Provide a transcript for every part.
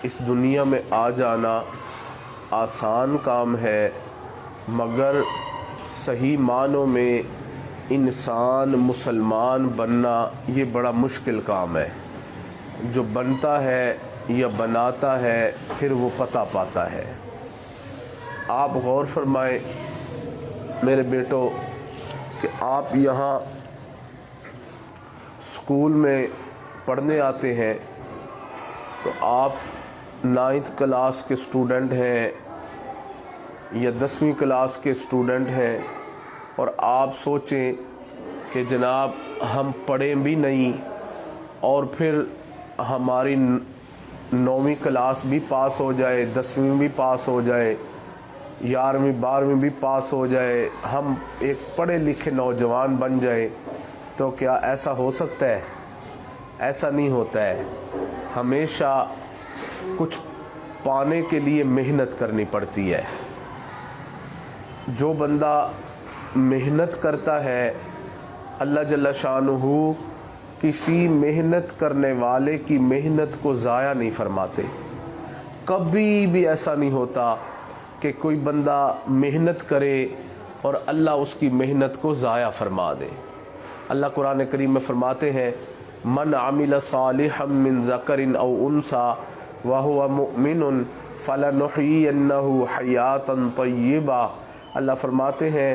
اس دنیا میں آ جانا آسان کام ہے، مگر صحیح معنوں میں انسان مسلمان بننا یہ بڑا مشکل کام ہے۔ جو بنتا ہے یا بناتا ہے پھر وہ پتہ پاتا ہے۔ آپ غور فرمائیں میرے بیٹو کہ آپ یہاں اسکول میں پڑھنے آتے ہیں تو آپ 9th کلاس کے اسٹوڈنٹ ہیں یا 10ویں کلاس کے اسٹوڈنٹ ہیں، اور آپ سوچیں کہ جناب ہم پڑھیں بھی نہیں اور پھر ہماری 9ویں کلاس بھی پاس ہو جائے، 10ویں بھی پاس ہو جائے، 11ویں 12ویں بھی پاس ہو جائے، ہم ایک پڑھے لکھے نوجوان بن جائیں، تو کیا ایسا ہو سکتا ہے؟ ایسا نہیں ہوتا ہے۔ ہمیشہ کچھ پانے کے لیے محنت کرنی پڑتی ہے۔ جو بندہ محنت کرتا ہے اللہ جل شانہ کسی محنت کرنے والے کی محنت کو ضائع نہیں فرماتے۔ کبھی بھی ایسا نہیں ہوتا کہ کوئی بندہ محنت کرے اور اللہ اس کی محنت کو ضائع فرما دے۔ اللہ قرآن کریم میں فرماتے ہیں من عمل صالحا من ذکر او انثی وہو مؤمن فلنحیینہ حیاتا طیبہ۔ اللہ فرماتے ہیں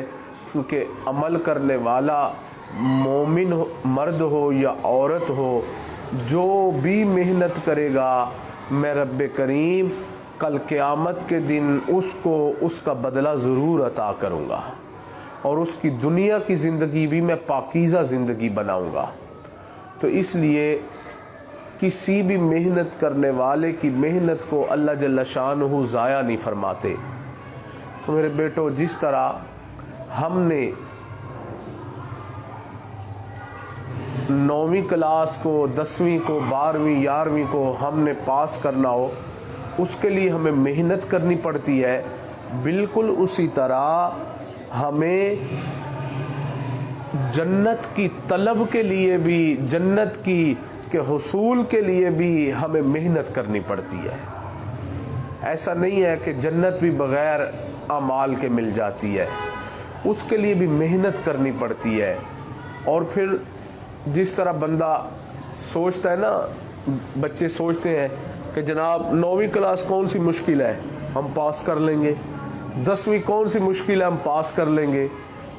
کہ عمل کرنے والا مومن مرد ہو یا عورت ہو، جو بھی محنت کرے گا میں رب کریم کل قیامت کے دن اس کو اس کا بدلہ ضرور عطا کروں گا، اور اس کی دنیا کی زندگی بھی میں پاکیزہ زندگی بناؤں گا۔ تو اس لیے کسی بھی محنت کرنے والے کی محنت کو اللہ جل شانہ ضائع نہیں فرماتے۔ تو میرے بیٹو، جس طرح ہم نے 9ویں کلاس کو، 10ویں کو، 12ویں 11ویں کو ہم نے پاس کرنا ہو، اس کے لیے ہمیں محنت کرنی پڑتی ہے، بالکل اسی طرح ہمیں جنت کی طلب کے لیے بھی، جنت کی کے حصول کے لیے بھی ہمیں محنت کرنی پڑتی ہے۔ ایسا نہیں ہے کہ جنت بھی بغیر اعمال کے مل جاتی ہے، اس کے لیے بھی محنت کرنی پڑتی ہے۔ اور پھر جس طرح بندہ سوچتا ہے نا، بچے سوچتے ہیں کہ جناب 9ویں کلاس کون سی مشکل ہے، ہم پاس کر لیں گے، 10ویں کون سی مشکل ہے، ہم پاس کر لیں گے،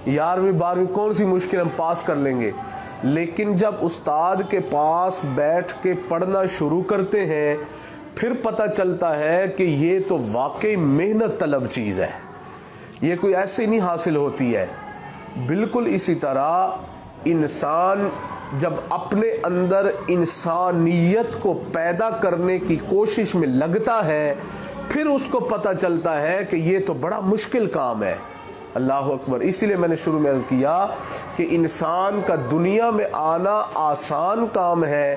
11ویں 12ویں کون سی مشکل ہے، ہم پاس کر لیں گے۔ لیکن جب استاد کے پاس بیٹھ کے پڑھنا شروع کرتے ہیں پھر پتہ چلتا ہے کہ یہ تو واقعی محنت طلب چیز ہے، یہ کوئی ایسے نہیں حاصل ہوتی ہے۔ بالکل اسی طرح انسان جب اپنے اندر انسانیت کو پیدا کرنے کی کوشش میں لگتا ہے پھر اس کو پتہ چلتا ہے کہ یہ تو بڑا مشکل کام ہے۔ اللہ اکبر۔ اسی لیے میں نے شروع میں عرض کیا کہ انسان کا دنیا میں آنا آسان کام ہے،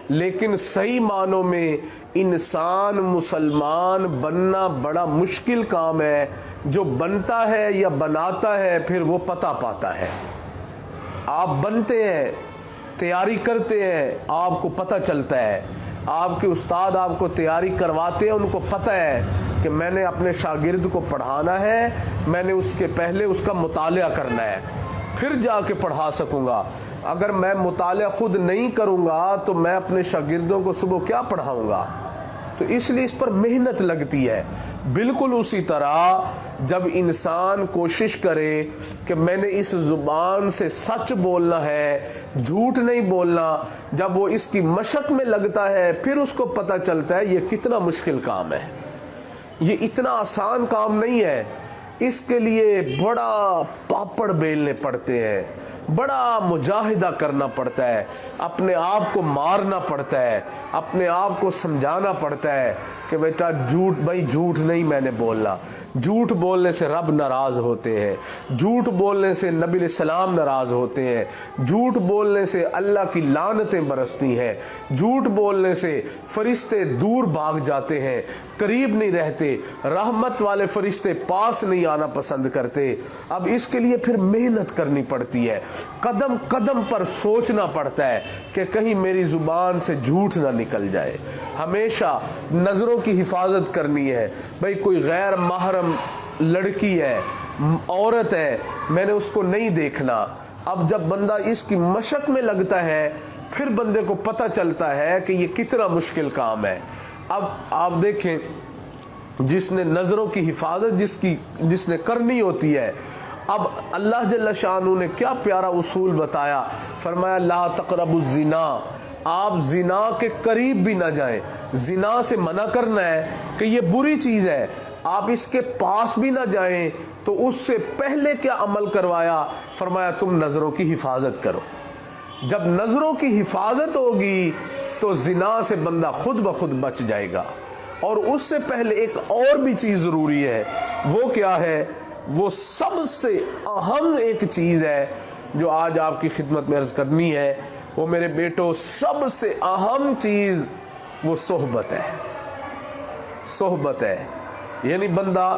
لیکن صحیح معنوں میں انسان مسلمان بننا بڑا مشکل کام ہے۔ جو بنتا ہے یا بناتا ہے پھر وہ پتہ پاتا ہے۔ آپ بنتے ہیں، تیاری کرتے ہیں، آپ کو پتہ چلتا ہے، آپ کے استاد آپ کو تیاری کرواتے ہیں، ان کو پتہ ہے کہ میں نے اپنے شاگرد کو پڑھانا ہے، میں نے اس کے پہلے اس کا مطالعہ کرنا ہے، پھر جا کے پڑھا سکوں گا۔ اگر میں مطالعہ خود نہیں کروں گا تو میں اپنے شاگردوں کو صبح کیا پڑھاؤں گا؟ تو اس لیے اس پر محنت لگتی ہے۔ بالکل اسی طرح جب انسان کوشش کرے کہ میں نے اس زبان سے سچ بولنا ہے، جھوٹ نہیں بولنا، جب وہ اس کی مشق میں لگتا ہے پھر اس کو پتہ چلتا ہے یہ کتنا مشکل کام ہے، یہ اتنا آسان کام نہیں ہے، اس کے لیے بڑا پاپڑ بیلنے پڑتے ہیں، بڑا مجاہدہ کرنا پڑتا ہے، اپنے آپ کو مارنا پڑتا ہے، اپنے آپ کو سمجھانا پڑتا ہے کہ بیٹا جھوٹ نہیں میں نے بولنا۔ جھوٹ بولنے سے رب ناراض ہوتے ہیں، جھوٹ بولنے سے نبی علیہ السلام ناراض ہوتے ہیں، جھوٹ بولنے سے اللہ کی لعنتیں برستی ہیں، جھوٹ بولنے سے فرشتے دور بھاگ جاتے ہیں، قریب نہیں رہتے، رحمت والے فرشتے پاس نہیں آنا پسند کرتے۔ اب اس کے لیے پھر محنت کرنی پڑتی ہے، قدم قدم پر سوچنا پڑتا ہے کہ کہیں میری زبان سے جھوٹ نہ نکل جائے۔ ہمیشہ نظروں کی حفاظت کرنی ہے. بھئی کوئی غیر محرم لڑکی ہے, عورت ہے, میں نے اس کو نہیں دیکھنا. اب جب بندہ اس کی مشق میں لگتا ہے پھر بندے کو پتہ چلتا ہے کہ یہ کتنا مشکل کام ہے. اب آپ دیکھیں, جس نے نظروں کی حفاظت جس نے کرنی ہوتی ہے, اب اللہ جل شانہ نے کیا پیارا اصول بتایا, فرمایا لا تقربوا الزنا, آپ زنا کے قریب بھی نہ جائیں. زنا سے منع کرنا ہے کہ یہ بری چیز ہے, آپ اس کے پاس بھی نہ جائیں. تو اس سے پہلے کیا عمل کروایا, فرمایا تم نظروں کی حفاظت کرو. جب نظروں کی حفاظت ہوگی تو زنا سے بندہ خود بخود بچ جائے گا. اور اس سے پہلے ایک اور بھی چیز ضروری ہے, وہ کیا ہے, وہ سب سے اہم ایک چیز ہے جو آج آپ کی خدمت میں عرض کرنی ہے. وہ میرے بیٹو سب سے اہم چیز وہ صحبت ہے. صحبت ہے, یعنی بندہ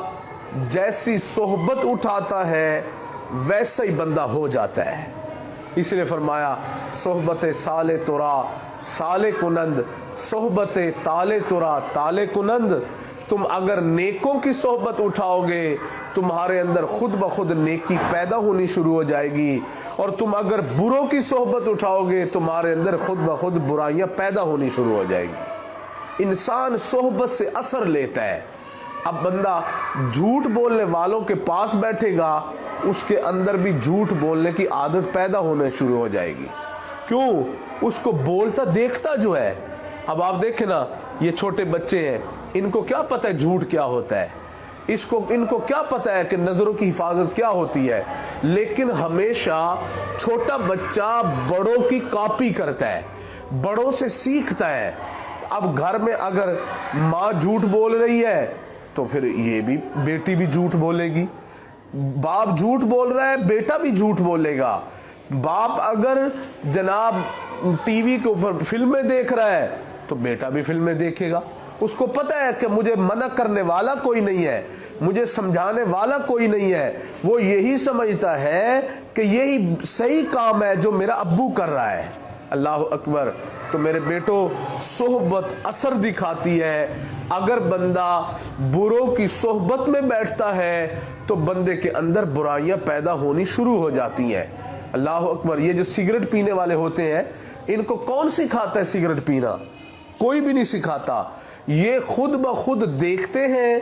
جیسی صحبت اٹھاتا ہے ویسا ہی بندہ ہو جاتا ہے. اس لیے فرمایا صحبت سال ترا سال کنند, صحبت تال ترا تال کنند. تم اگر نیکوں کی صحبت اٹھاؤ گے تمہارے اندر خود بخود نیکی پیدا ہونی شروع ہو جائے گی, اور تم اگر بروں کی صحبت اٹھاؤ گے تمہارے اندر خود بخود برائیاں پیدا ہونی شروع ہو جائے گی. انسان صحبت سے اثر لیتا ہے. اب بندہ جھوٹ بولنے والوں کے پاس بیٹھے گا, اس کے اندر بھی جھوٹ بولنے کی عادت پیدا ہونے شروع ہو جائے گی. کیوں, اس کو بولتا دیکھتا جو ہے. اب آپ دیکھیں نا, یہ چھوٹے بچے ہیں, ان کو کیا پتہ ہے جھوٹ کیا ہوتا ہے, ان کو کیا پتہ ہے کہ نظروں کی حفاظت کیا ہوتی ہے. لیکن ہمیشہ چھوٹا بچہ بڑوں کی کاپی کرتا ہے, بڑوں سے سیکھتا ہے. اب گھر میں اگر ماں جھوٹ بول رہی ہے تو پھر یہ بھی بیٹی بھی جھوٹ بولے گی. باپ جھوٹ بول رہا ہے, بیٹا بھی جھوٹ بولے گا. باپ اگر جناب ٹی وی کے اوپر فلمیں دیکھ رہا ہے تو بیٹا بھی فلمیں دیکھے گا. اس کو پتہ ہے کہ مجھے منع کرنے والا کوئی نہیں ہے, مجھے سمجھانے والا کوئی نہیں ہے. وہ یہی سمجھتا ہے کہ یہی صحیح کام ہے جو میرا ابو کر رہا ہے. اللہ اکبر. تو میرے بیٹو صحبت اثر دکھاتی ہے. اگر بندہ بروں کی صحبت میں بیٹھتا ہے تو بندے کے اندر برائیاں پیدا ہونی شروع ہو جاتی ہیں. اللہ اکبر. یہ جو سگریٹ پینے والے ہوتے ہیں ان کو کون سکھاتا ہے سگریٹ پینا؟ کوئی بھی نہیں سکھاتا. یہ خود بخود دیکھتے ہیں,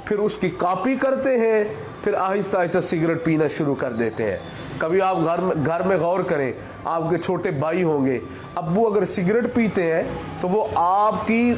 پھر اس کی کاپی کرتے ہیں, پھر آہستہ آہستہ سگریٹ پینا شروع کر دیتے ہیں. کبھی آپ گھر میں غور کریں, آپ کے چھوٹے بھائی ہوں گے, ابو اگر سگریٹ پیتے ہیں تو وہ آپ کی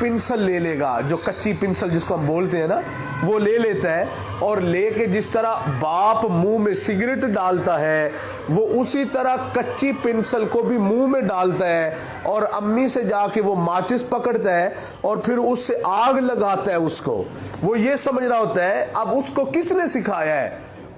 پنسل لے لے گا, جو کچی پنسل جس کو ہم بولتے ہیں نا, وہ لے لیتا ہے, اور لے کے جس طرح باپ منہ میں سگریٹ ڈالتا ہے وہ اسی طرح کچی پنسل کو بھی منہ میں ڈالتا ہے, اور امی سے جا کے وہ ماچس پکڑتا ہے اور پھر اس سے آگ لگاتا ہے اس کو. وہ یہ سمجھ رہا ہوتا ہے اب اس کو کس نے سکھایا ہے,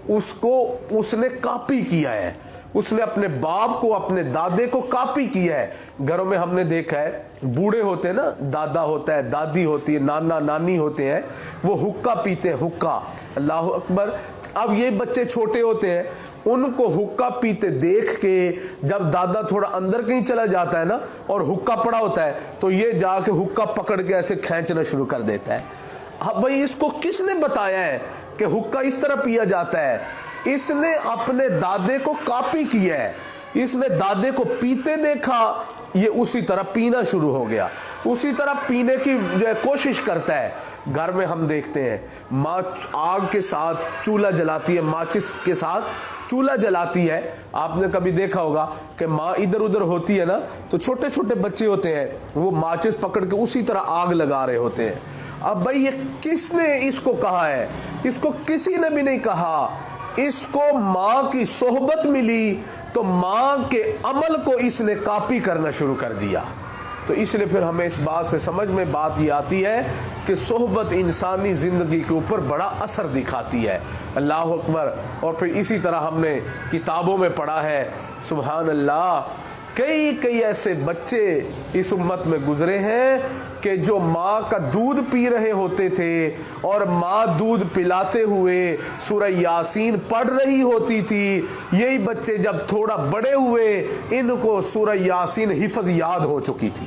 اس نے کاپی کیا ہے, اس نے اپنے باپ کو اپنے دادے کو کاپی کیا ہے. گھروں میں ہم نے دیکھا ہے بوڑھے ہوتے ہیں نا, دادا ہوتا ہے, دادی ہوتی ہے, نانا نانی ہوتے ہیں, وہ حقہ پیتے ہیں, حقہ. اللہ اکبر. اب یہ بچے چھوٹے ہوتے ہیں, ان کو حقہ پیتے دیکھ کے جب دادا تھوڑا اندر کہیں چلا جاتا ہے نا اور حقہ پڑا ہوتا ہے تو یہ جا کے حقہ پکڑ کے ایسے کھینچنا شروع کر دیتا ہے. اب بھائی اس کو کس نے بتایا ہے کہ حقہ اس طرح پیا جاتا ہے؟ اس نے اپنے دادے کو کاپی کیا ہے, اس نے دادے کو پیتے دیکھا, یہ اسی طرح پینا شروع ہو گیا, اسی طرح پینے کی کوشش کرتا ہے. گھر میں ہم دیکھتے ہیں ماں آگ کے ساتھ چولہا جلاتی ہے, ماچس کے ساتھ چولہا جلاتی ہے. آپ نے کبھی دیکھا ہوگا کہ ماں ادھر ادھر ہوتی ہے نا تو چھوٹے چھوٹے بچے ہوتے ہیں وہ ماچس پکڑ کے اسی طرح آگ لگا رہے ہوتے ہیں. اب بھائی یہ کس نے اس کو کہا ہے؟ اس کو کسی نے بھی نہیں کہا. اس کو ماں کی صحبت ملی تو ماں کے عمل کو اس نے کاپی کرنا شروع کر دیا. تو اس لیے پھر ہمیں اس بات سے سمجھ میں بات یہ آتی ہے کہ صحبت انسانی زندگی کے اوپر بڑا اثر دکھاتی ہے. اللہ اکبر. اور پھر اسی طرح ہم نے کتابوں میں پڑھا ہے, سبحان اللہ, کئی ایسے بچے اس امت میں گزرے ہیں کہ جو ماں کا دودھ پی رہے ہوتے تھے اور ماں دودھ پلاتے ہوئے سورہ یاسین پڑھ رہی ہوتی تھی. یہی بچے جب تھوڑا بڑے ہوئے ان کو سورہ یاسین حفظ یاد ہو چکی تھی.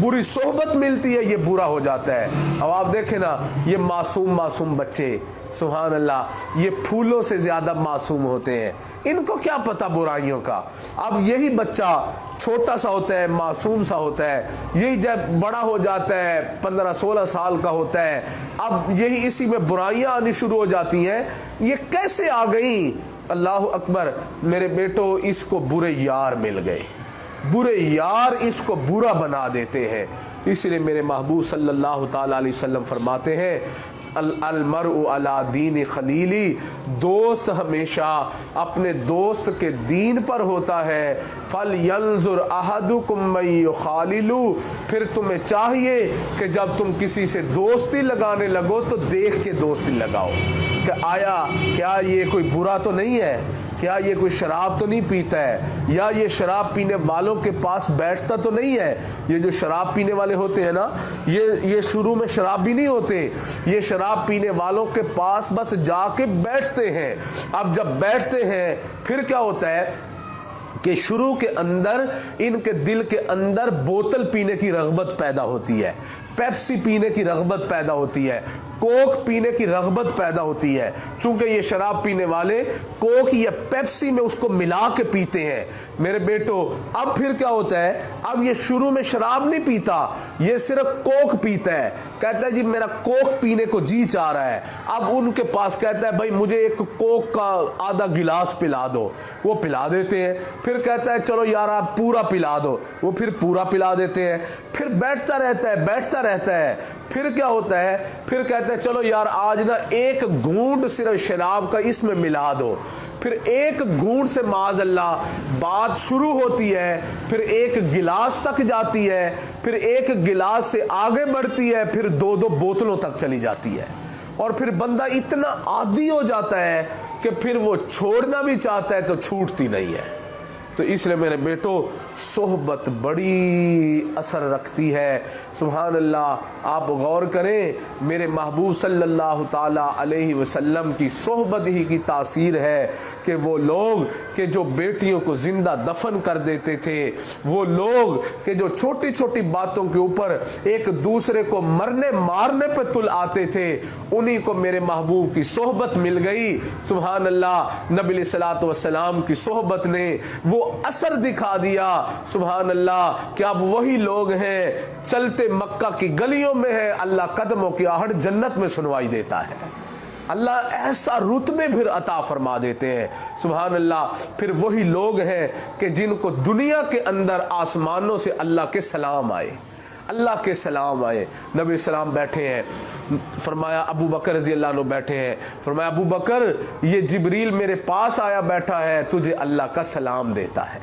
بری صحبت ملتی ہے یہ برا ہو جاتا ہے. اب آپ دیکھیں نا یہ معصوم بچے سبحان اللہ یہ پھولوں سے زیادہ معصوم ہوتے ہیں. ان کو کیا پتا برائیوں کا. اب یہی بچہ چھوٹا سا ہوتا ہے معصوم سا ہوتا ہے, یہی جب بڑا ہو جاتا ہے 15-16 سال کا ہوتا ہے, اب یہی اسی میں برائیاں آنی شروع ہو جاتی ہیں. یہ کیسے آ گئیں؟ اللہ اکبر میرے بیٹو, اس کو برے یار مل گئے. برے یار اس کو برا بنا دیتے ہیں. اس لیے میرے محبوب صلی اللہ تعالی علیہ وسلم فرماتے ہیں المرء علی دین خلیلی, دوست ہمیشہ اپنے دوست کے دین پر ہوتا ہے. فَلْيَنْظُرْ أَحَدُكُمْ مَنْ يُخَالِلُ, پھر تمہیں چاہیے کہ جب تم کسی سے دوستی لگانے لگو تو دیکھ کے دوستی لگاؤ کہ آیا کیا یہ کوئی برا تو نہیں ہے, کیا یہ کوئی شراب تو نہیں پیتا ہے, یا یہ شراب پینے والوں کے پاس بیٹھتا تو نہیں ہے. یہ جو شراب پینے والے ہوتے ہیں نا یہ شروع میں شراب بھی نہیں ہوتے, یہ شراب پینے والوں کے پاس بس جا کے بیٹھتے ہیں. اب جب بیٹھتے ہیں پھر کیا ہوتا ہے کہ شروع کے اندر ان کے دل کے اندر بوتل پینے کی رغبت پیدا ہوتی ہے, پیپسی پینے کی رغبت پیدا ہوتی ہے, کوک پینے کی رغبت پیدا ہوتی ہے. چونکہ یہ شراب پینے والے کوک یا پیپسی میں اس کو ملا کے پیتے ہیں. میرے بیٹو اب پھر کیا ہوتا ہے, اب یہ شروع میں شراب نہیں پیتا, یہ صرف کوک پیتا ہے. کہتا ہے جی میرا کوک پینے کو جی چاہ رہا ہے. اب ان کے پاس کہتا ہے بھائی مجھے ایک کوک کا آدھا گلاس پلا دو, وہ پلا دیتے ہیں. پھر کہتا ہے چلو یار آپ پورا پلا دو, وہ پھر پورا پلا دیتے ہیں. پھر بیٹھتا رہتا ہے. پھر کیا ہوتا ہے, پھر کہتے ہیں چلو یار آج نا ایک گھونٹ صرف شراب کا اس میں ملا دو. پھر ایک گھونٹ سے معاذ اللہ بات شروع ہوتی ہے, پھر ایک گلاس تک جاتی ہے, پھر ایک گلاس سے آگے بڑھتی ہے, پھر 2 بوتلوں تک چلی جاتی ہے. اور پھر بندہ اتنا عادی ہو جاتا ہے کہ پھر وہ چھوڑنا بھی چاہتا ہے تو چھوٹتی نہیں ہے. تو اس لیے میرے بیٹو صحبت بڑی اثر رکھتی ہے. سبحان اللہ, آپ غور کریں میرے محبوب صلی اللہ تعالی علیہ وسلم کی صحبت ہی کی تاثیر ہے کہ وہ لوگ کہ جو بیٹیوں کو زندہ دفن کر دیتے تھے, وہ لوگ کہ جو چھوٹی چھوٹی باتوں کے اوپر ایک دوسرے کو مرنے مارنے پہ تل آتے تھے, انہی کو میرے محبوب کی صحبت مل گئی. سبحان اللہ, نبی علیہ الصلوۃ والسلام کی صحبت نے وہ اثر دکھا دیا. سبحان اللہ کہ اب وہی لوگ ہیں چلتے مکہ کی گلیوں میں ہیں, اللہ قدموں کی آہٹ جنت میں سنوائی دیتا ہے. اللہ ایسا رتبے پھر عطا فرما دیتے ہیں. سبحان اللہ, پھر وہی لوگ ہیں کہ جن کو دنیا کے اندر آسمانوں سے اللہ کے سلام آئے, اللہ کے سلام آئے. نبی السلام بیٹھے ہیں, فرمایا ابو بکر رضی اللہ عنہ بیٹھے ہیں, فرمایا ابو بکر یہ جبریل میرے پاس آیا بیٹھا ہے, تجھے اللہ کا سلام دیتا ہے,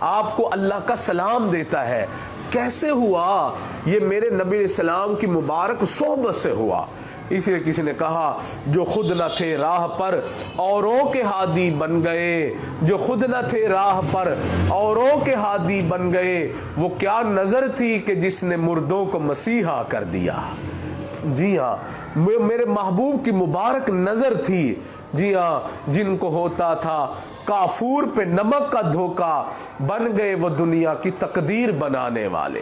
آپ کو اللہ کا سلام دیتا ہے. کیسے ہوا؟ یہ میرے نبی علیہ السلام کی مبارک صحبت سے ہوا. اس لیے کسی نے کہا جو خود نہ تھے راہ پر اوروں کے ہادی بن گئے, جو خود نہ تھے راہ پر اوروں کے ہادی بن گئے, وہ کیا نظر تھی کہ جس نے مردوں کو مسیحا کر دیا. جی ہاں, میرے محبوب کی مبارک نظر تھی. جی ہاں, جن کو ہوتا تھا کافور پہ نمک کا دھوکا, بن گئے وہ دنیا کی تقدیر بنانے والے.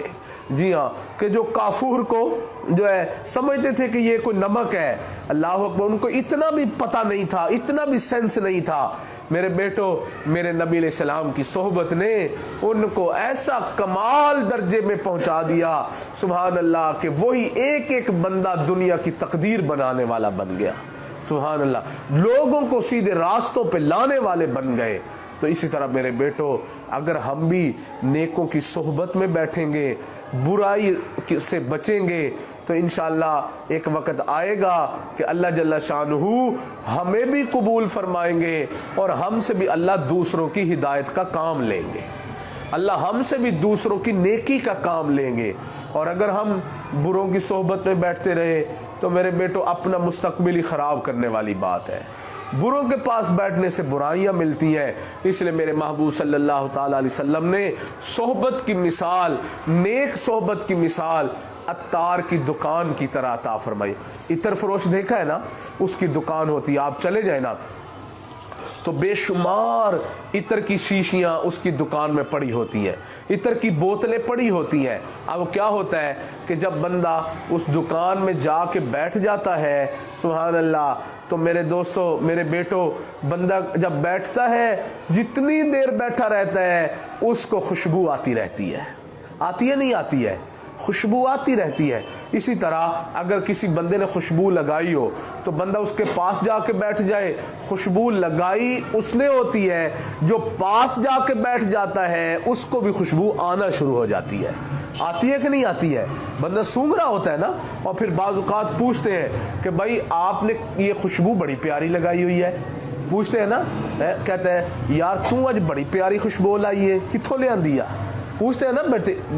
جی ہاں, کہ جو کافور کو جو ہے سمجھتے تھے کہ یہ کوئی نمک ہے, اللہ اکبر, ان کو اتنا بھی پتہ نہیں تھا, اتنا بھی سینس نہیں تھا. میرے بیٹو میرے نبی علیہ السلام کی صحبت نے ان کو ایسا کمال درجے میں پہنچا دیا. سبحان اللہ کہ وہی ایک ایک بندہ دنیا کی تقدیر بنانے والا بن گیا. سبحان اللہ, لوگوں کو سیدھے راستوں پہ لانے والے بن گئے. تو اسی طرح میرے بیٹو اگر ہم بھی نیکوں کی صحبت میں بیٹھیں گے, برائی سے بچیں گے, تو انشاءاللہ ایک وقت آئے گا کہ اللہ جل شانہ ہمیں بھی قبول فرمائیں گے, اور ہم سے بھی اللہ دوسروں کی ہدایت کا کام لیں گے, اللہ ہم سے بھی دوسروں کی نیکی کا کام لیں گے. اور اگر ہم بروں کی صحبت میں بیٹھتے رہے تو میرے بیٹو اپنا مستقبل ہی خراب کرنے والی بات ہے. بروں کے پاس بیٹھنے سے برائیاں ملتی ہیں. اس لیے میرے محبوب صلی اللہ تعالی علیہ وسلم نے صحبت کی مثال, نیک صحبت کی مثال عطار کی دکان کی طرح عطا فرمائی. عطر فروش دیکھا ہے نا, اس کی دکان ہوتی ہے, آپ چلے جائیں نا تو بے شمار عطر کی شیشیاں اس کی دکان میں پڑی ہوتی ہیں, عطر کی بوتلیں پڑی ہوتی ہیں. اب کیا ہوتا ہے کہ جب بندہ اس دکان میں جا کے بیٹھ جاتا ہے, سبحان اللہ, تو میرے دوستو, میرے بیٹو, بندہ جب بیٹھتا ہے جتنی دیر بیٹھا رہتا ہے اس کو خوشبو آتی رہتی ہے. آتی ہے نہیں آتی ہے؟ خوشبو آتی رہتی ہے. اسی طرح اگر کسی بندے نے خوشبو لگائی ہو تو بندہ اس کے پاس جا کے بیٹھ جائے, خوشبو لگائی اس نے ہوتی ہے, جو پاس جا کے بیٹھ جاتا ہے اس کو بھی خوشبو آنا شروع ہو جاتی ہے. آتی ہے کہ نہیں آتی ہے؟ بندہ سونگ رہا ہوتا ہے نا, اور پھر بعض اوقات پوچھتے ہیں کہ بھائی آپ نے یہ خوشبو بڑی پیاری لگائی ہوئی ہے, پوچھتے ہیں نا, کہتے ہیں یار تو آج بڑی پیاری خوشبو لائی ہے, کتھوں لے آندی ہے, پوچھتے ہیں نا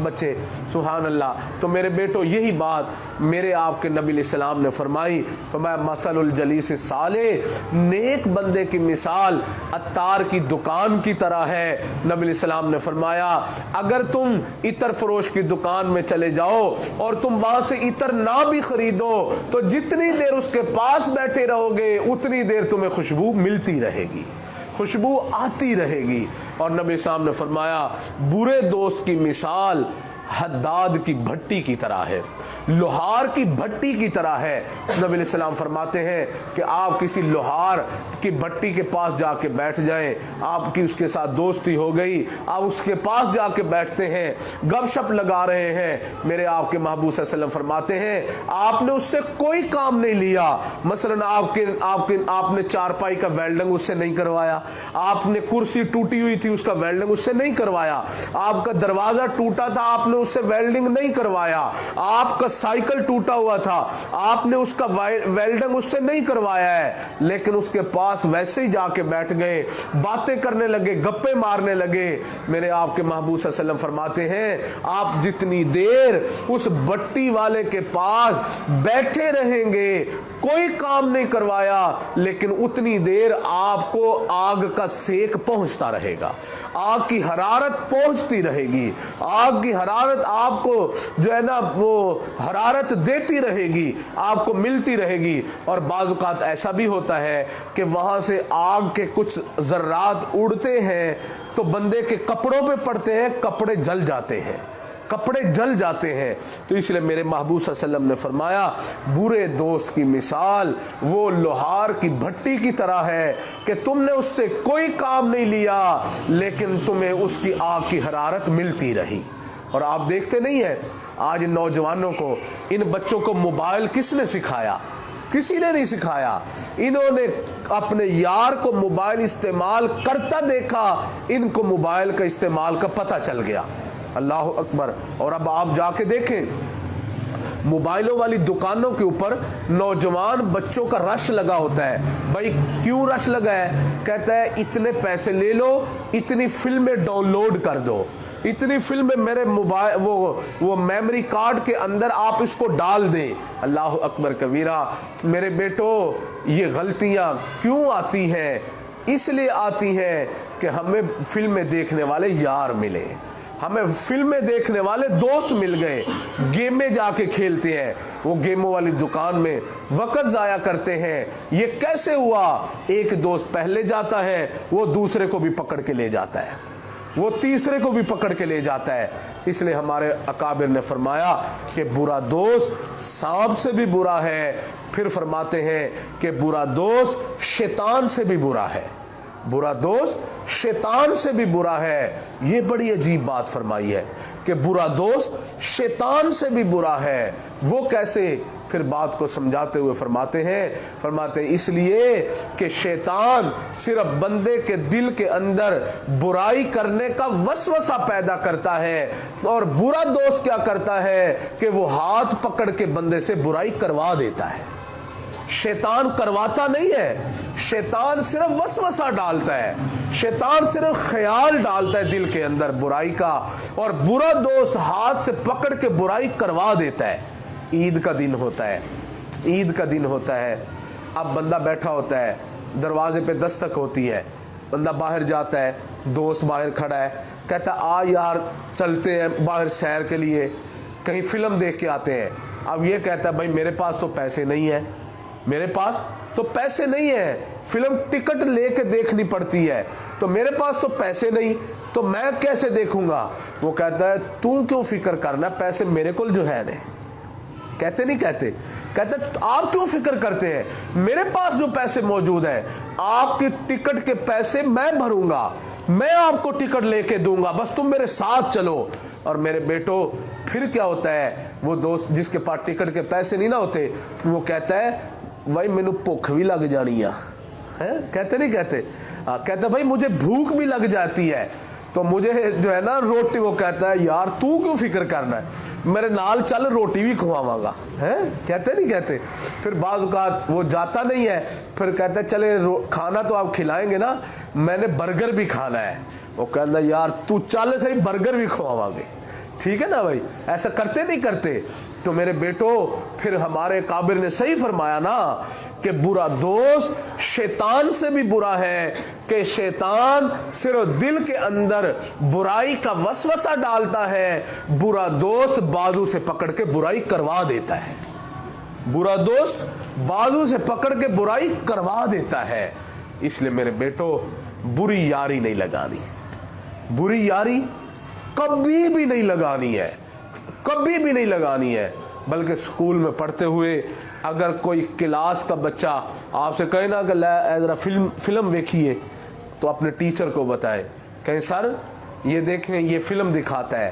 بچے, سبحان اللہ. تو میرے بیٹو یہی بات میرے آپ کے نبی علیہ السلام نے فرمایا مثل الجلیس الصالح, نیک بندے کی مثال عطار کی دکان کی طرح ہے. نبی علیہ السلام نے فرمایا اگر تم عطر فروش کی دکان میں چلے جاؤ اور تم وہاں سے عطر نہ بھی خریدو تو جتنی دیر اس کے پاس بیٹھے رہو گے اتنی دیر تمہیں خوشبو ملتی رہے گی, خوشبو آتی رہے گی. اور نبی صاحب نے فرمایا برے دوست کی مثال حداد کی بھٹی کی طرح ہے, لوہار کی بھٹی کی طرح ہے. نبی علیہ السلام فرماتے ہیں کہ آپ کسی لوہار کی بھٹی کے پاس جا کے بیٹھ جائیں, آپ کی اس کے ساتھ دوستی ہو گئی, آپ اس کے پاس جا کے بیٹھتے ہیں, گپ شپ لگا رہے ہیں, میرے آپ کے محبوب صلی اللہ علیہ وسلم فرماتے ہیں آپ نے اس سے کوئی کام نہیں لیا. مثلا آپ نے چارپائی کا ویلڈنگ اس سے نہیں کروایا, آپ نے کرسی ٹوٹی ہوئی تھی اس کا ویلڈنگ اس سے نہیں کروایا, آپ کا دروازہ ٹوٹا تھا آپ نے اس سے ویلڈنگ نہیں کروایا, آپ کا سائیکل ٹوٹا ہوا تھا آپ نے اس کا ویلڈنگ اس سے نہیں کروایا ہے, لیکن اس کے پاس ویسے ہی جا کے بیٹھ گئے, باتیں کرنے لگے, گپے مارنے لگے. میرے آپ کے محبوب صلی اللہ علیہ وسلم فرماتے ہیں آپ جتنی دیر اس بٹی والے کے پاس بیٹھے رہیں گے, کوئی کام نہیں کروایا, لیکن اتنی دیر آپ کو آگ کا سیک پہنچتا رہے گا, آگ کی حرارت پہنچتی رہے گی, آگ کی حرارت آپ کو جو ہے نا وہ حرارت دیتی رہے گی, آپ کو ملتی رہے گی. اور بعض اوقات ایسا بھی ہوتا ہے کہ وہاں سے آگ کے کچھ ذرات اڑتے ہیں تو بندے کے کپڑوں پہ پڑتے ہیں, کپڑے جل جاتے ہیں, کپڑے جل جاتے ہیں. تو اس لیے میرے محبوب صلی اللہ علیہ وسلم نے فرمایا برے دوست کی مثال وہ لوہار کی بھٹی کی طرح ہے کہ تم نے اس سے کوئی کام نہیں لیا لیکن تمہیں اس کی آگ کی حرارت ملتی رہی. اور آپ دیکھتے نہیں ہیں آج نوجوانوں کو, ان بچوں کو موبائل کس نے سکھایا؟ کسی نے نہیں سکھایا, انہوں نے اپنے یار کو موبائل استعمال کرتا دیکھا, ان کو موبائل کا استعمال کا پتہ چل گیا. اللہ اکبر. اور اب آپ جا کے دیکھیں موبائلوں والی دکانوں کے اوپر نوجوان بچوں کا رش لگا ہوتا ہے. بھائی کیوں رش لگا ہے؟ کہتا ہے اتنے پیسے لے لو, اتنی فلمیں ڈاؤن لوڈ کر دو, اتنی فلمیں میرے موبائل وہ میموری کارڈ کے اندر آپ اس کو ڈال دیں. اللہ اکبر کبیرہ. میرے بیٹو یہ غلطیاں کیوں آتی ہیں؟ اس لیے آتی ہیں کہ ہمیں فلمیں دیکھنے والے یار ملے, ہمیں فلمیں دیکھنے والے دوست مل گئے, گیمیں جا کے کھیلتے ہیں, وہ گیموں والی دکان میں وقت ضائع کرتے ہیں. یہ کیسے ہوا؟ ایک دوست پہلے جاتا ہے, وہ دوسرے کو بھی پکڑ کے لے جاتا ہے, وہ تیسرے کو بھی پکڑ کے لے جاتا ہے. اس لیے ہمارے اکابر نے فرمایا کہ برا دوست سانپ سے بھی برا ہے. پھر فرماتے ہیں کہ برا دوست شیطان سے بھی برا ہے, برا دوست شیطان سے بھی برا ہے. یہ بڑی عجیب بات فرمائی ہے کہ برا دوست شیطان سے بھی برا ہے. وہ کیسے؟ پھر بات کو سمجھاتے ہوئے فرماتے ہیں اس لیے کہ شیطان صرف بندے کے دل کے اندر برائی کرنے کا وسوسہ پیدا کرتا ہے, اور برا دوست کیا کرتا ہے کہ وہ ہاتھ پکڑ کے بندے سے برائی کروا دیتا ہے. شیطان کرواتا نہیں ہے, شیطان صرف وسوسہ ڈالتا ہے, شیطان صرف خیال ڈالتا ہے دل کے اندر برائی کا, اور برا دوست ہاتھ سے پکڑ کے برائی کروا دیتا ہے. عید کا دن ہوتا ہے, عید کا دن ہوتا ہے, اب بندہ بیٹھا ہوتا ہے, دروازے پہ دستک ہوتی ہے, بندہ باہر جاتا ہے, دوست باہر کھڑا ہے, کہتا ہے آ یار چلتے ہیں باہر سیر کے لیے, کہیں فلم دیکھ کے آتے ہیں. اب یہ کہتا ہے بھائی میرے پاس تو پیسے نہیں ہیں, میرے پاس تو پیسے نہیں ہیں, فلم ٹکٹ لے کے دیکھنی پڑتی ہے, تو میرے پاس تو پیسے نہیں, تو میں کیسے دیکھوں گا؟ وہ کہتا ہے تو کیوں فکر کرنا, پیسے میرے کول جو ہے نے. کہتے نہیں کہتے, کہتے آپ کیوں فکر کرتے ہیں, میرے پاس جو پیسے موجود ہیں, آپ کی ٹکٹ کے پیسے میں بھروں گا, میں آپ کو ٹکٹ لے کے دوں گا, بس تم میرے ساتھ چلو. اور میرے بیٹو پھر کیا ہوتا ہے, وہ دوست جس کے پاس ٹکٹ کے پیسے نہیں نہ ہوتے, وہ کہتا ہے بھائی مینوں بھوک بھی لگ جانی ہے. کہتے نہیں کہتے, کہتا ہے بھائی مجھے بھوک بھی لگ جاتی ہے, تو مجھے جو ہے نا روٹی, وہ کہتا ہے یار تو کیوں فکر کرنا ہے, میرے نال چل روٹی بھی کھواواں گا. کہتے نہیں کہتے. پھر بعض اوقات وہ جاتا نہیں ہے, پھر کہتا ہے چلے کھانا تو آپ کھلائیں گے نا, میں نے برگر بھی کھانا ہے. وہ کہتا ہے یار تو چل صحیح برگر بھی کھواواں گے. ٹھیک ہے نا بھائی, ایسا کرتے نہیں کرتے. تو میرے بیٹو پھر ہمارے کابر نے صحیح فرمایا نا کہ برا دوست شیطان سے بھی برا ہے, کہ شیطان صرف دل کے اندر برائی کا وسوسہ ڈالتا ہے, برا دوست بازو سے پکڑ کے برائی کروا دیتا ہے. برا دوست بازو سے پکڑ کے برائی کروا دیتا ہے. اس لیے میرے بیٹو بری یاری نہیں لگانی, بری یاری کبھی بھی نہیں لگانی ہے, کبھی بھی نہیں لگانی ہے. بلکہ سکول میں پڑھتے ہوئے اگر کوئی کلاس کا بچہ آپ سے کہے نا کہ ذرا فلم دیکھیے, تو اپنے ٹیچر کو بتائے, کہیں سر یہ دیکھیں یہ فلم دکھاتا ہے,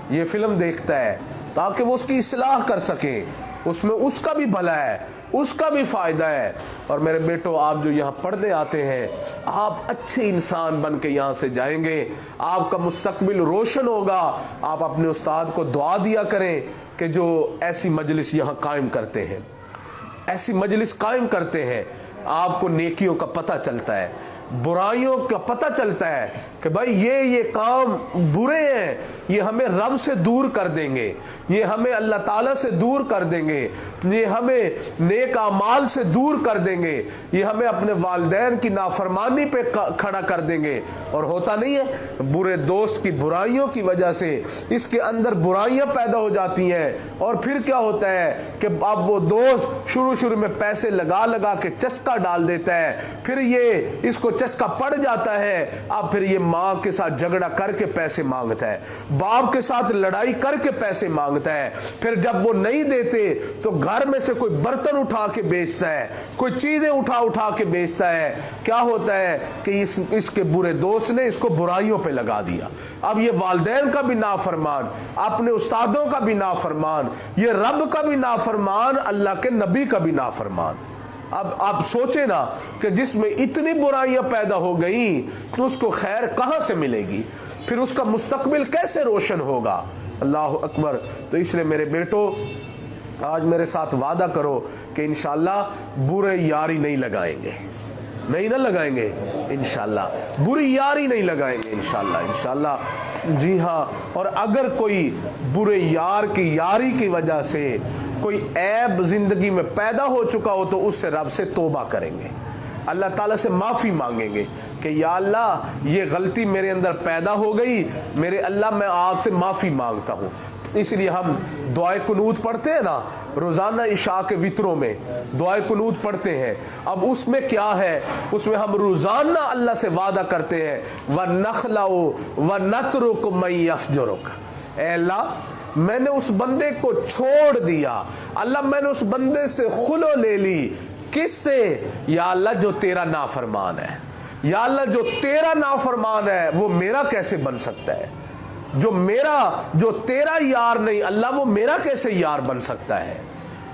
یہ فلم دیکھتا ہے, تاکہ وہ اس کی اصلاح کر سکیں, اس میں اس کا بھی بھلا ہے, اس کا بھی فائدہ ہے. اور میرے بیٹو آپ جو یہاں پڑھنے آتے ہیں, آپ اچھے انسان بن کے یہاں سے جائیں گے, آپ کا مستقبل روشن ہوگا. آپ اپنے استاد کو دعا دیا کریں کہ جو ایسی مجلس یہاں قائم کرتے ہیں, ایسی مجلس قائم کرتے ہیں, آپ کو نیکیوں کا پتہ چلتا ہے, برائیوں کا پتہ چلتا ہے کہ بھائی یہ کام برے ہیں, یہ ہمیں رب سے دور کر دیں گے, یہ ہمیں اللہ تعالیٰ سے دور کر دیں گے, یہ ہمیں نیک اعمال سے دور کر دیں گے, یہ ہمیں اپنے والدین کی نافرمانی پہ کھڑا کر دیں گے. اور ہوتا نہیں ہے, برے دوست کی برائیوں کی وجہ سے اس کے اندر برائیاں پیدا ہو جاتی ہیں. اور پھر کیا ہوتا ہے کہ اب وہ دوست شروع میں پیسے لگا کے چسکا ڈال دیتا ہے, پھر یہ اس کو چسکا پڑ جاتا ہے, اب پھر یہ ماں کے ساتھ جھگڑا کر کے پیسے مانگتا ہے, باپ کے ساتھ لڑائی کر کے پیسے مانگتا ہے, پھر جب وہ نہیں دیتے تو گھر میں سے کوئی برتن اٹھا کے بیچتا ہے, کوئی چیزیں اٹھا کے بیچتا ہے. کیا ہوتا ہے کہ اس کے برے دوست نے اس کو برائیوں پہ لگا دیا. اب یہ والدین کا بھی نافرمان, اپنے استادوں کا بھی نافرمان, یہ رب کا بھی نافرمان, اللہ کے نبی کا بھی نافرمان. اب آپ سوچیں نا کہ جس میں اتنی برائیاں پیدا ہو گئیں تو اس کو خیر کہاں سے ملے گی, پھر اس کا مستقبل کیسے روشن ہوگا. اللہ اکبر. تو اس لیے میرے بیٹو آج میرے ساتھ وعدہ کرو کہ انشاءاللہ برے یاری نہیں لگائیں گے, نہیں نہ لگائیں گے انشاءاللہ, بری یاری نہیں لگائیں گے انشاءاللہ. جی ہاں, اور اگر کوئی برے یار کی یاری کی وجہ سے کوئی عیب زندگی میں پیدا ہو چکا ہو تو اس سے رب سے توبہ کریں گے, اللہ تعالیٰ سے معافی مانگیں گے کہ یا اللہ یہ غلطی میرے اندر پیدا ہو گئی, میرے اللہ میں آپ سے معافی مانگتا ہوں. اس لیے ہم دعائے قنوت پڑھتے ہیں نا روزانہ عشاء کے وطروں میں, دعائے قنوت پڑھتے ہیں. اب اس میں کیا ہے, اس میں ہم روزانہ اللہ سے وعدہ کرتے ہیں وَنَخْلَعُ وَنَتْرُكُ مَن يَفْجُرُكَ, اے اللہ میں نے اس بندے کو چھوڑ دیا, اللہ میں نے اس بندے سے خلو لے لی. کس سے؟ یا اللہ جو تیرا نافرمان ہے, یا اللہ جو تیرا نافرمان ہے وہ میرا کیسے بن سکتا ہے, جو تیرا یار نہیں اللہ وہ میرا کیسے یار بن سکتا ہے.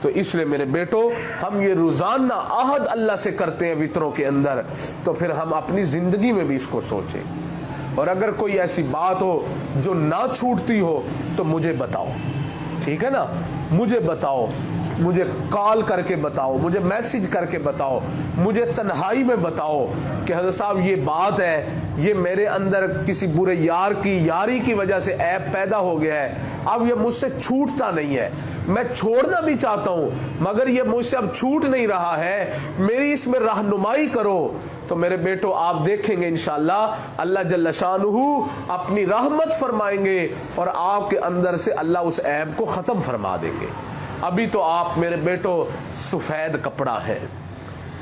تو اس لیے میرے بیٹو ہم یہ روزانہ عہد اللہ سے کرتے ہیں وطروں کے اندر, تو پھر ہم اپنی زندگی میں بھی اس کو سوچیں. اور اگر کوئی ایسی بات ہو جو نہ چھوٹتی ہو تو مجھے بتاؤ, ٹھیک ہے نا, مجھے بتاؤ, مجھے کال کر کے بتاؤ, مجھے میسج کر کے بتاؤ, مجھے تنہائی میں بتاؤ کہ حضرت صاحب یہ بات ہے, یہ میرے اندر کسی برے یار کی یاری کی وجہ سے عیب پیدا ہو گیا ہے, اب یہ مجھ سے چھوٹتا نہیں ہے, میں چھوڑنا بھی چاہتا ہوں مگر یہ مجھ سے اب چھوٹ نہیں رہا ہے, میری اس میں رہنمائی کرو. تو میرے بیٹو آپ دیکھیں گے انشاءاللہ اللہ جل شانہ اپنی رحمت فرمائیں گے اور آپ کے اندر سے اللہ اس عیب کو ختم فرما دیں گے. ابھی تو آپ میرے بیٹو سفید کپڑا ہے,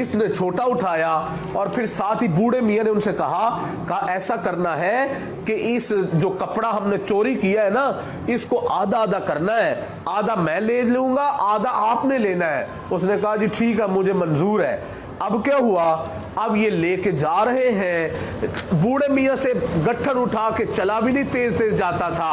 اس نے چھوٹا اٹھایا اور پھر ساتھ ہی بوڑھے میاں نے ان سے کہا ایسا کرنا ہے کہ اس جو کپڑا ہم نے چوری کیا ہے نا اس کو آدھا آدھا کرنا ہے, آدھا میں لے لوں گا, آدھا آپ نے لینا ہے. اس نے کہا جی ٹھیک ہے مجھے منظور ہے. اب کیا ہوا, اب یہ لے کے جا رہے ہیں, بوڑھے میاں سے گٹھڑ اٹھا کے چلا بھی نہیں تیز تیز جاتا تھا.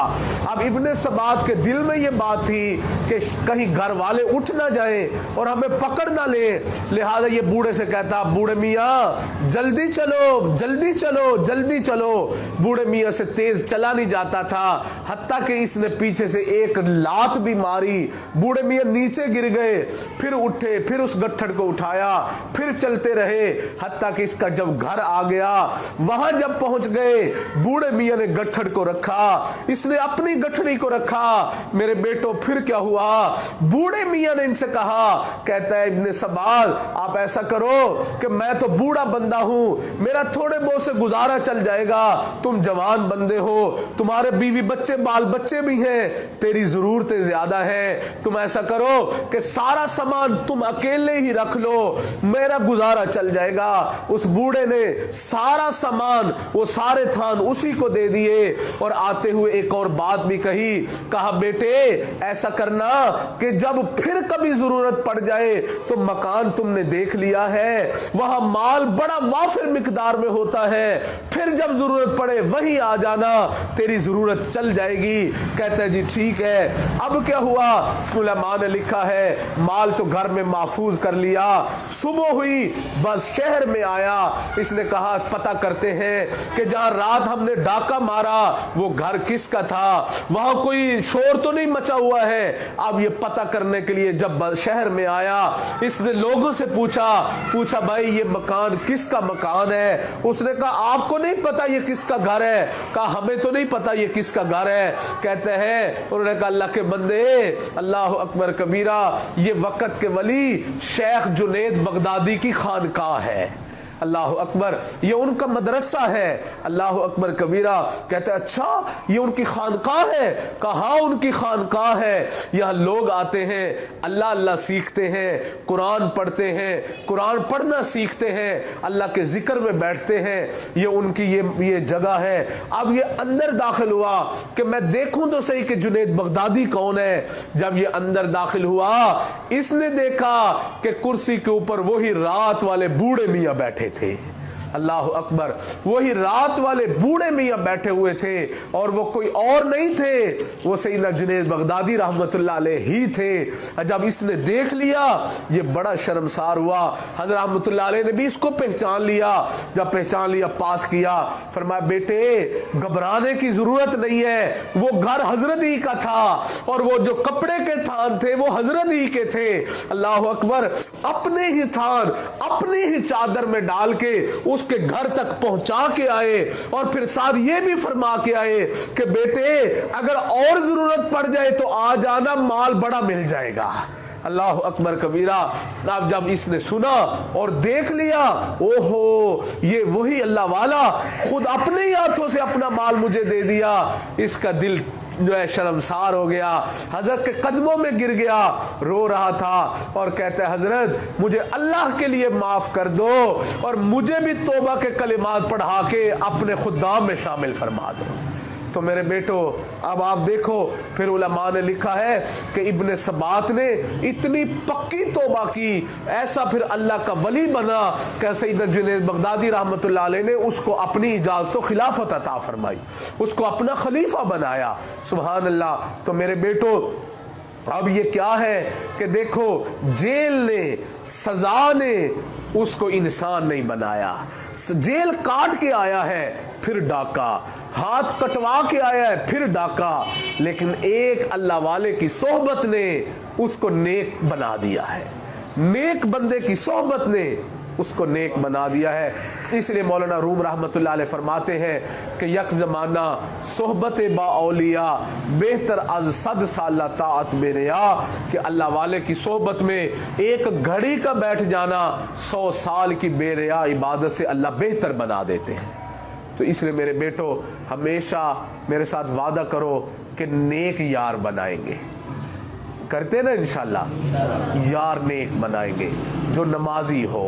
اب ابن سبات کے دل میں یہ بات تھی کہ کہیں گھر والے اٹھ نہ جائیں اور ہمیں پکڑ نہ لیں, لہذا یہ بوڑھے سے کہتا بوڑھے میاں جلدی چلو جلدی چلو جلدی چلو. بوڑھے میاں سے تیز چلا نہیں جاتا تھا, حتیٰ کہ اس نے پیچھے سے ایک لات بھی ماری. بوڑھے میاں نیچے گر گئے, پھر اٹھے, پھر اس گٹھڑ کو اٹھایا, پھر چلتے رہے, حتیٰ کہ اس کا جب گھر آ گیا وہاں جب پہنچ گئے بوڑھے میاں نے گٹھڑ کو رکھا, اس نے اپنی گٹھڑی کو رکھا. میرے بیٹو پھر کیا ہوا, بوڑھے میاں نے ان سے کہا, کہتا ہے ابن سبال آپ ایسا کرو کہ میں تو بوڑھا بندہ ہوں, میرا تھوڑے بہت سے گزارا چل جائے گا, تم جوان بندے ہو, تمہارے بیوی بچے بال بچے بھی ہیں, تیری ضرورتیں زیادہ ہیں, تم ایسا کرو کہ سارا سامان تم اکیلے ہی رکھ لو, میرا گزارا چل جائے گا. اس بوڑھے نے سارا سامان, وہ سارے تھان اسی کو دے دیے, اور آتے ہوئے ایک اور بات بھی کہی, کہا بیٹے ایسا کرنا کہ جب پھر کبھی ضرورت پڑ جائے تو مکان تم نے دیکھ لیا ہے, وہاں مال بڑا وافر مقدار میں ہوتا ہے, پھر جب ضرورت پڑے وہیں آ جانا, تیری ضرورت چل جائے گی. کہتا ہے جی ٹھیک ہے. اب کیا ہوا, علماء نے لکھا ہے مال تو گھر میں محفوظ کر لیا, صبح ہوئی بس شہر میں آیا, اس نے کہا پتہ کرتے ہیں کہ جہاں رات ہم نے ڈاکہ مارا وہ گھر کس کا تھا, وہاں کوئی شور تو نہیں مچا ہوا ہے. اب یہ پتہ کرنے کے لیے جب شہر میں آیا, اس نے لوگوں سے پوچھا بھائی یہ مکان کس کا مکان ہے. اس نے کہا آپ کو نہیں پتا یہ کس کا گھر ہے. کہا ہمیں تو نہیں پتا یہ کس کا گھر ہے. کہتے ہیں انہوں نے کہا اللہ کے بندے, اللہ اکبر کبیرہ, یہ وقت کے ولی شیخ جنید بغدادی کی خانقاہ ہے. اللہ اکبر, یہ ان کا مدرسہ ہے. اللہ اکبر کبیرہ. کہتے ہیں اچھا یہ ان کی خانقاہ ہے. کہاں ان کی خانقاہ ہے, یہاں لوگ آتے ہیں اللہ اللہ سیکھتے ہیں, قرآن پڑھتے ہیں, قرآن پڑھنا سیکھتے ہیں, اللہ کے ذکر میں بیٹھتے ہیں, یہ ان کی یہ جگہ ہے. اب یہ اندر داخل ہوا کہ میں دیکھوں تو صحیح کہ جنید بغدادی کون ہے. جب یہ اندر داخل ہوا اس نے دیکھا کہ کرسی کے اوپر وہی رات والے بوڑھے میاں بیٹھے تھے. اللہ اکبر, وہی رات والے بوڑھے میاں بیٹھے ہوئے تھے, اور وہ کوئی اور نہیں تھے, وہ سیدنا جنید بغدادی رحمت اللہ علیہ ہی تھے. جب اس نے دیکھ لیا یہ بڑا شرمسار ہوا. حضرت رحمت اللہ علیہ نے بھی اس کو پہچان لیا. جب پہچان لیا پاس کیا, فرمایا بیٹے گھبرانے کی ضرورت نہیں ہے, وہ گھر حضرت ہی کا تھا, اور وہ جو کپڑے کے تھان تھے وہ حضرت ہی کے تھے. اللہ اکبر, اپنے ہی تھان اپنی ہی چادر میں ڈال کے اس کے گھر تک پہنچا کے آئے, اور پھر ساتھ یہ بھی فرما کے آئے کہ بیٹے اگر اور ضرورت پڑ جائے تو آ جانا, مال بڑا مل جائے گا. اللہ اکبر کبیرہ. اب جب اس نے سنا اور دیکھ لیا, اوہو یہ وہی اللہ والا خود اپنے ہاتھوں سے اپنا مال مجھے دے دیا, اس کا دل جو ہے شرمسار ہو گیا, حضرت کے قدموں میں گر گیا, رو رہا تھا اور کہتا ہے حضرت مجھے اللہ کے لیے معاف کر دو, اور مجھے بھی توبہ کے کلمات پڑھا کے اپنے خدام میں شامل فرما دو. تو میرے بیٹو اب آپ دیکھو, پھر علماء نے لکھا ہے کہ ابن سبات نے اتنی پکی توبہ کی, ایسا پھر اللہ کا ولی بنا کہ سیدنا جنید بغدادی رحمت اللہ علیہ نے اس کو اپنی اجازت و خلافت عطا فرمائی, اس کو اپنا خلیفہ بنایا. سبحان اللہ. تو میرے بیٹو اب یہ کیا ہے کہ دیکھو جیل نے, سزا نے اس کو انسان نہیں بنایا. جیل کاٹ کے آیا ہے, پھر ڈاکہ, ہاتھ کٹوا کے آیا ہے, پھر ڈاکہ, لیکن ایک اللہ والے کی صحبت نے اس کو نیک بنا دیا ہے. نیک بندے کی صحبت نے اس کو نیک بنا دیا ہے. اس لیے مولانا روم رحمت اللہ علیہ فرماتے ہیں کہ یک زمانہ صحبت با اولیاء بہتر از 100 سالہ طاعت بے ریا, کہ اللہ والے کی صحبت میں ایک گھڑی کا بیٹھ جانا 100 سال کی بے ریا عبادت سے اللہ بہتر بنا دیتے ہیں. تو اس لیے میرے بیٹو ہمیشہ میرے ساتھ وعدہ کرو کہ نیک یار بنائیں گے. کرتے نا انشاءاللہ, یار نیک بنائیں گے, جو نمازی ہو,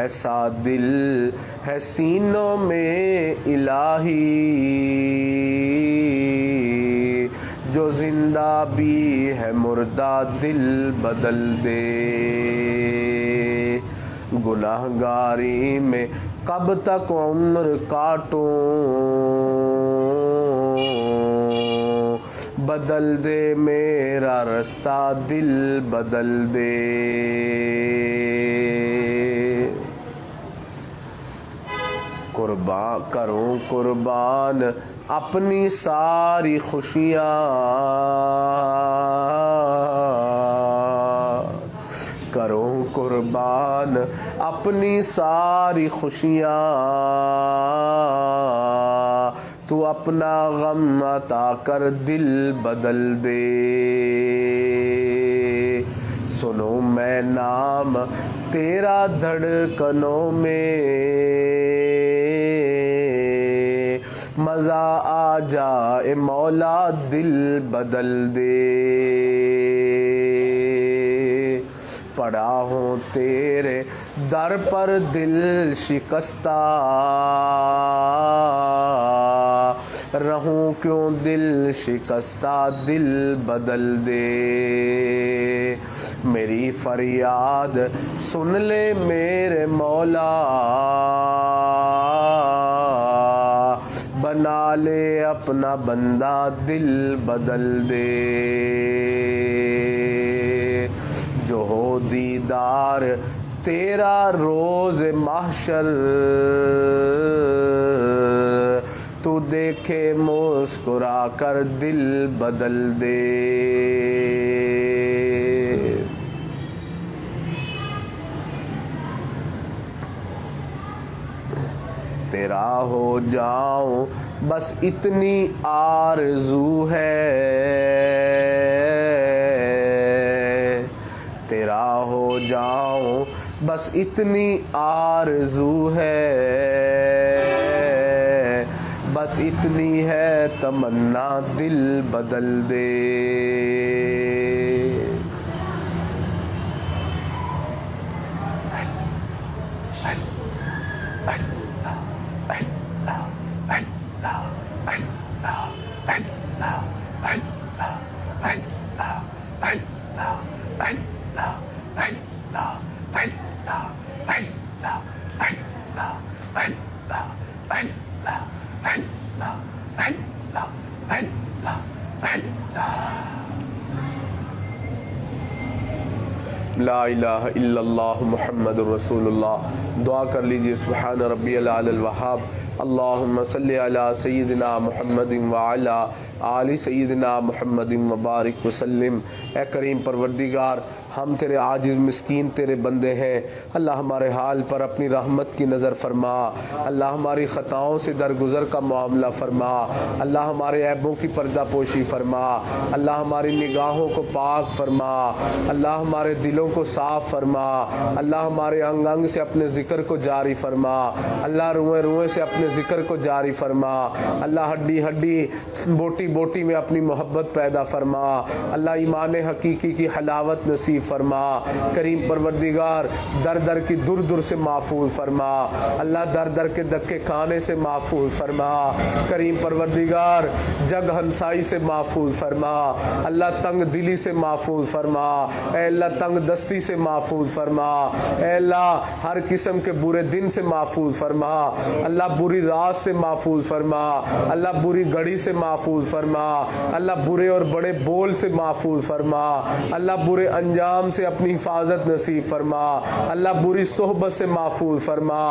ایسا دل ہے سینوں میں الہی جو زندہ بھی ہے مردہ دل بدل دے گناہ گاری میں کب تک عمر کاٹوں بدل دے میرا رستہ دل بدل دے قربان کروں قربان اپنی ساری خوشیاں کروں قربان اپنی ساری خوشیاں تو اپنا غم عطا کر دل بدل دے سنو میں نام تیرا دھڑکنوں میں مزہ آ جائے مولا دل بدل دے پڑا ہوں تیرے در پر دل شکستہ رہوں کیوں دل شکستہ دل بدل دے میری فریاد سن لے میرے مولا بنا لے اپنا بندہ دل بدل دے جو ہو دیدار تیرا روز محشر تو دیکھے مسکرا کر دل بدل دے تیرا ہو جاؤں بس اتنی آرزو ہے تیرا ہو جاؤں بس اتنی آرزو ہے بس اتنی ہے تمنا دل بدل دے لا الہ الا اللہ محمد رسول اللہ. دعا کر لیجئے سبحان ربی العلی الوہاب اللہم صلی علی سیدنا محمد وعلی آل سیدنا محمد وبارک وسلم. اے کریم پروردگار ہم تیرے عاجز مسکین تیرے بندے ہیں. اللہ ہمارے حال پر اپنی رحمت کی نظر فرما. اللہ ہماری خطاؤں سے درگزر کا معاملہ فرما. اللہ ہمارے عیبوں کی پردہ پوشی فرما. اللہ ہماری نگاہوں کو پاک فرما. اللہ ہمارے دلوں کو صاف فرما. اللہ ہمارے انگ انگ سے اپنے ذکر کو جاری فرما. اللہ روئے روئے سے اپنے ذکر کو جاری فرما. اللہ ہڈی ہڈی بوٹی بوٹی میں اپنی محبت پیدا فرما. اللہ ایمان حقیقی کی حلاوت نصیب فرما. کریم پروردگار در در کی دور دور سے محفوظ فرما. اللہ در در کے دکے کھانے سے محفوظ فرما. کریم پروردگار جگ ہنسائی سے محفوظ فرما. اللہ تنگ دلی سے محفوظ فرما. اے اللہ تنگ دستی سے محفوظ فرما. اے اللہ ہر قسم کے برے دن سے محفوظ فرما. اللہ بری رات سے محفوظ فرما. اللہ بری گھڑی سے محفوظ فرما. اللہ برے اور بڑے بول سے محفوظ فرما. اللہ برے انجام سے اپنی حفاظت نصیب فرما. اللہ بری صحبت سے محفوظ فرما.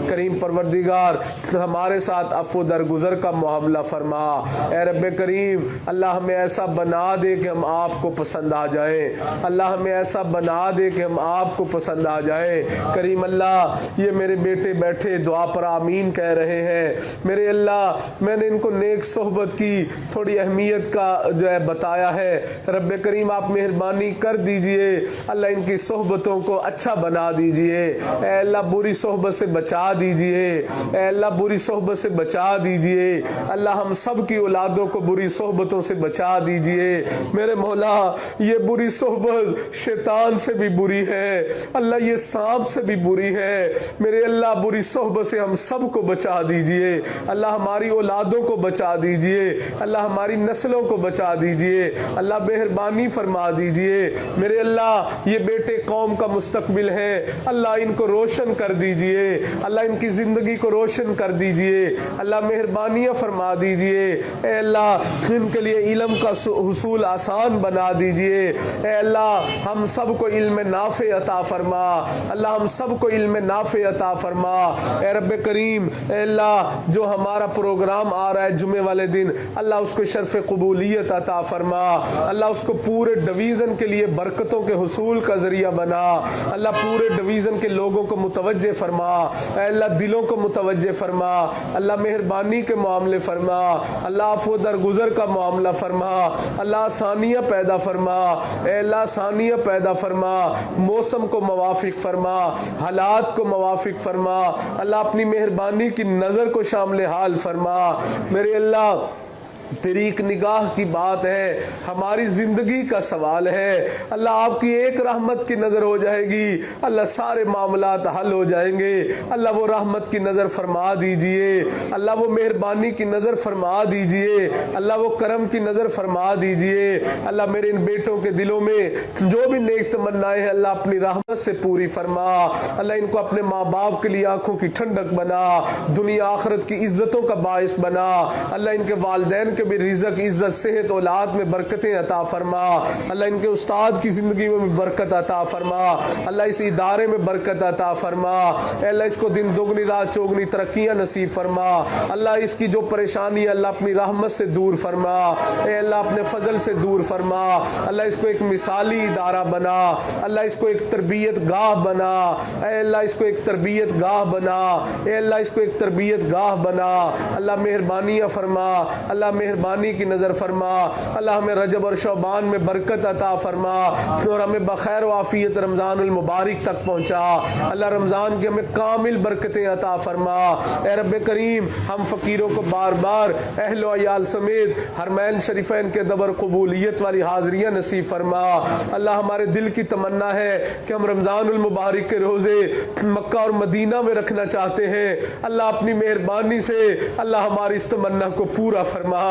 کریم پروردگار ہمارے ساتھ عفو درگزر کا معاملہ فرما. اے رب کریم اللہ ہمیں ایسا بنا دے کہ ہم آپ کو پسند آ جائیں. اللہ ہمیں ایسا بنا دے کہ ہم آپ کو پسند آ جائیں. کریم اللہ یہ میرے بیٹے بیٹھے دعا پر آمین کہہ رہے ہیں. میرے اللہ میں نے ان کو نیک صحبت کی, تھوڑی بڑی اہمیت کا جو ہے بتایا ہے۔ رب کریم آپ مہربانی کر دیجئے، اللہ ان کی صحبتوں کو اچھا بنا دیجئے، اے اللہ بری صحبت سے بچا دیجئے، اے اللہ بری صحبت سے بچا دیجئے، اللہ ہم سب کی اولادوں کو بری صحبتوں سے بچا دیجئے۔ میرے مولا یہ بری صحبت شیطان سے بھی بری ہے، اللہ یہ سانپ سے بھی بری ہے، میرے اللہ بری صحبت سے ہم سب کو بچا دیجئے، اللہ ہماری اولادوں کو بچا دیجئے، اللہ ہماری نسلوں کو بچا دیجئے، اللہ مہربانی فرما دیجئے، میرے اللہ یہ بیٹے قوم کا مستقبل ہے، اللہ ان کو روشن کر دیجئے، اللہ ان کی زندگی کو روشن کر دیجئے، اللہ مہربانیاں فرما دیجئے، اے اللہ ان کے لیے علم کا حصول آسان بنا دیجئے، اے اللہ ہم سب کو علم نافع عطا فرما، اللہ ہم سب کو علم نافع عطا فرما، اے رب کریم، اے اللہ جو ہمارا پروگرام آ رہا ہے جمعے والے دن، اللہ اس کو شرف قبولیت عطا فرما، اللہ اس کو پورے ڈویژن کے لیے برکتوں کے حصول کا ذریعہ بنا، اللہ پورے ڈویژن کے لوگوں کو متوجہ فرما، اے اللہ دلوں کو متوجہ فرما، اللہ مہربانی کے معاملے فرما، اللہ عفو درگزر کا معاملہ فرما، اللہ آسانیاں پیدا فرما، اے اللہ آسانیاں پیدا فرما، موسم کو موافق فرما، حالات کو موافق فرما، اللہ اپنی مہربانی کی نظر کو شامل حال فرما، میرے اللہ طریق نگاہ کی بات ہے، ہماری زندگی کا سوال ہے، اللہ آپ کی ایک رحمت کی نظر ہو جائے گی، اللہ سارے معاملات حل ہو جائیں گے، اللہ وہ رحمت کی نظر فرما دیجئے، اللہ وہ مہربانی کی نظر فرما دیجئے، اللہ وہ کرم کی نظر فرما دیجئے، اللہ میرے ان بیٹوں کے دلوں میں جو بھی نیک تمنائیں ہیں اللہ اپنی رحمت سے پوری فرما، اللہ ان کو اپنے ماں باپ کے لیے آنکھوں کی ٹھنڈک بنا، دنیا آخرت کی عزتوں کا باعث بنا، اللہ ان کے والدین کے بھی رزق عزت صحت اولاد میں برکتیں عطا فرما، اللہ ان کے استاد کی زندگی میں بھی برکت عطا فرما، اللہ اس ادارے میں برکت عطا فرما، اے اللہ اس کو دن دگنی رات چوگنی ترقیاں نصیب فرما، اللہ اس کی جو پریشانی ہے اللہ اپنی رحمت سے دور فرما، اے اللہ اپنے فضل سے دور فرما، اللہ اس کو ایک مثالی ادارہ بنا، اللہ اس کو ایک تربیت گاہ بنا، اے اللہ اس کو ایک تربیت گاہ بنا، اے اللہ اس کو ایک تربیت گاہ بنا، اللہ مہربانیاں فرما، اللہ مہربانی کی نظر فرما، اللہ ہمیں رجب اور شعبان میں برکت عطا فرما اور ہمیں بخیر و عافیت رمضان المبارک تک پہنچا، اللہ رمضان کے ہمیں کامل برکتیں عطا فرما، اے رب کریم ہم فقیروں کو بار بار اہل و عیال سمیت حرمین شریفین کے دبر قبولیت والی حاضریاں نصیب فرما، اللہ ہمارے دل کی تمنا ہے کہ ہم رمضان المبارک کے روزے مکہ اور مدینہ میں رکھنا چاہتے ہیں، اللہ اپنی مہربانی سے اللہ ہماری اس تمنا کو پورا فرما،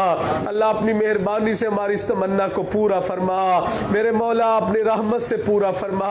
اللہ اپنی مہربانی سے ہماری اس تمنا کو پورا فرما، میرے مولا اپنی رحمت سے پورا فرما،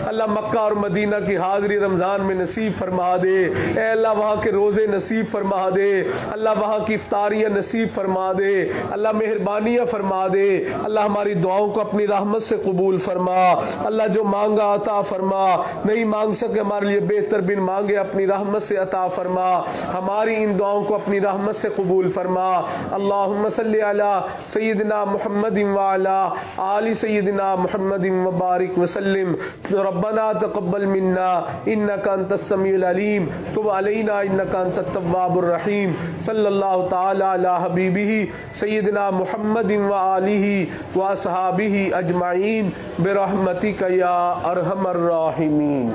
اللہ مکہ اور مدینہ کی حاضری رمضان میں نصیب فرما دے، اے اللہ وہاں کے روزے نصیب فرما دے، اللہ وہاں کی افطاریاں نصیب فرما دے، اللہ مہربانیاں فرما دے، اللہ ہماری دعاؤں کو اپنی رحمت سے قبول فرما، اللہ جو مانگا عطا فرما، نہیں مانگ سکے ہمارے لیے بہتر بن مانگے اپنی رحمت سے عطا فرما، ہماری ان دعاؤں کو اپنی رحمت سے قبول فرما، اللہم صلی علی سیدنا محمد وعلا آل سیدنا محمد وبارک وسلم، ربنا تقبل منا انک انت السمیع العلیم تب علینا انک انت التواب الرحیم، صلی اللہ تعالی علی حبیبہ سیدنا محمد وآلہ واصحابہ اجمعین برحمتک یا ارحم الراحمین۔